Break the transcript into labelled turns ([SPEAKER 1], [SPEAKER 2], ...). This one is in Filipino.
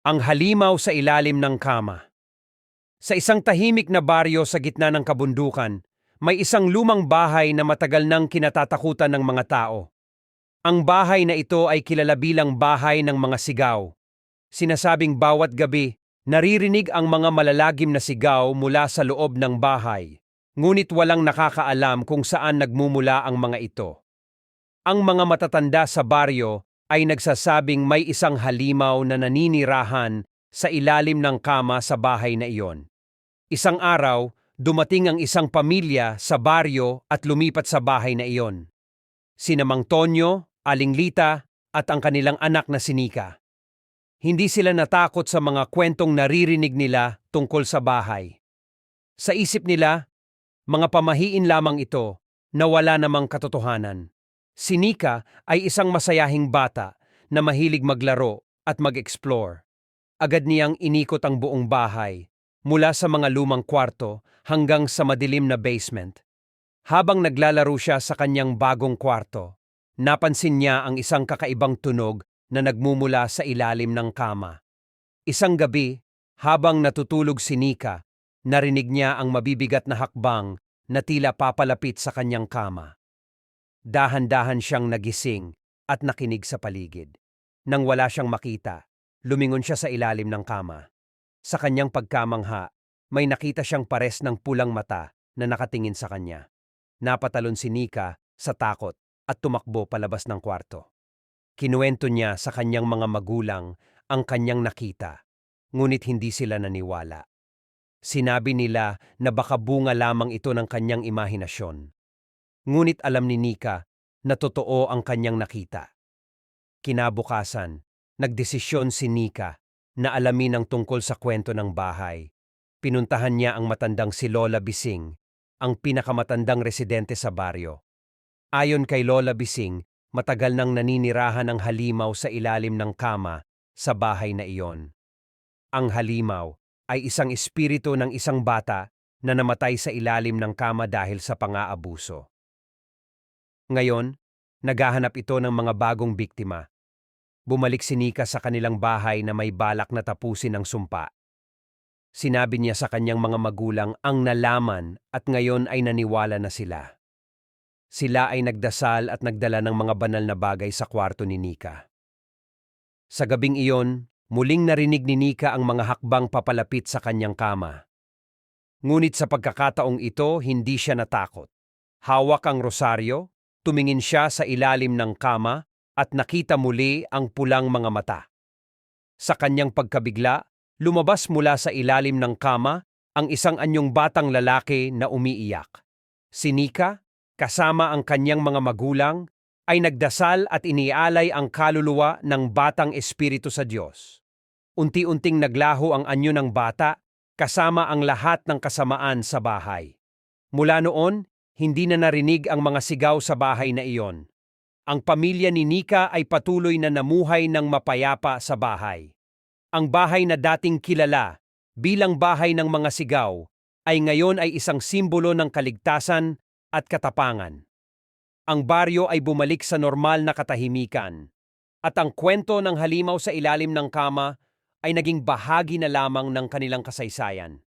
[SPEAKER 1] Ang halimaw sa ilalim ng kama. Sa isang tahimik na baryo sa gitna ng kabundukan, may isang lumang bahay na matagal nang kinatatakutan ng mga tao. Ang bahay na ito ay kilala bilang bahay ng mga sigaw. Sinasabing bawat gabi, naririnig ang mga malalagim na sigaw mula sa loob ng bahay. Ngunit walang nakakaalam kung saan nagmumula ang mga ito. Ang mga matatanda sa baryo ay nagsasabing may isang halimaw na naninirahan sa ilalim ng kama sa bahay na iyon. Isang araw, dumating ang isang pamilya sa baryo at lumipat sa bahay na iyon. Sina Mang Tonyo, Aling Lita at ang kanilang anak na si Nika. Hindi sila natakot sa mga kwentong naririnig nila tungkol sa bahay. Sa isip nila, mga pamahiin lamang ito na wala namang katotohanan. Si Nika ay isang masayahing bata na mahilig maglaro at mag-explore. Agad niyang inikot ang buong bahay, mula sa mga lumang kwarto hanggang sa madilim na basement. Habang naglalaro siya sa kanyang bagong kwarto, napansin niya ang isang kakaibang tunog na nagmumula sa ilalim ng kama. Isang gabi, habang natutulog si Nika, narinig niya ang mabibigat na hakbang na tila papalapit sa kanyang kama. Dahan-dahan siyang nagising at nakinig sa paligid. Nang wala siyang makita, lumingon siya sa ilalim ng kama. Sa kanyang pagkamangha, may nakita siyang pares ng pulang mata na nakatingin sa kanya. Napatalon si Nika sa takot at tumakbo palabas ng kwarto. Kinuwento niya sa kanyang mga magulang ang kanyang nakita, ngunit hindi sila naniwala. Sinabi nila na baka bunga lamang ito ng kanyang imahinasyon. Ngunit alam ni Nika na totoo ang kanyang nakita. Kinabukasan, nagdesisyon si Nika na alamin ang tungkol sa kwento ng bahay. Pinuntahan niya ang matandang si Lola Bising, ang pinakamatandang residente sa baryo. Ayon kay Lola Bising, matagal nang naninirahan ang halimaw sa ilalim ng kama sa bahay na iyon. Ang halimaw ay isang espiritu ng isang bata na namatay sa ilalim ng kama dahil sa pang-aabuso. Ngayon, naghahanap ito ng mga bagong biktima. Bumalik si Nika sa kanilang bahay na may balak na tapusin ang sumpa. Sinabi niya sa kanyang mga magulang ang nalaman at ngayon ay naniwala na sila. Sila ay nagdasal at nagdala ng mga banal na bagay sa kwarto ni Nika. Sa gabing iyon, muling narinig ni Nika ang mga hakbang papalapit sa kanyang kama. Ngunit sa pagkakataong ito, hindi siya natakot. Hawak ang rosaryo, tumingin siya sa ilalim ng kama at nakita muli ang pulang mga mata. Sa kanyang pagkabigla, lumabas mula sa ilalim ng kama ang isang anyong batang lalaki na umiiyak. Si Nika, kasama ang kanyang mga magulang, ay nagdasal at inialay ang kaluluwa ng batang espiritu sa Diyos. Unti-unting naglaho ang anyo ng bata, kasama ang lahat ng kasamaan sa bahay. Mula noon, hindi na narinig ang mga sigaw sa bahay na iyon. Ang pamilya ni Nika ay patuloy na namuhay ng mapayapa sa bahay. Ang bahay na dating kilala bilang bahay ng mga sigaw ay ngayon ay isang simbolo ng kaligtasan at katapangan. Ang baryo ay bumalik sa normal na katahimikan, at ang kwento ng halimaw sa ilalim ng kama ay naging bahagi na lamang ng kanilang kasaysayan.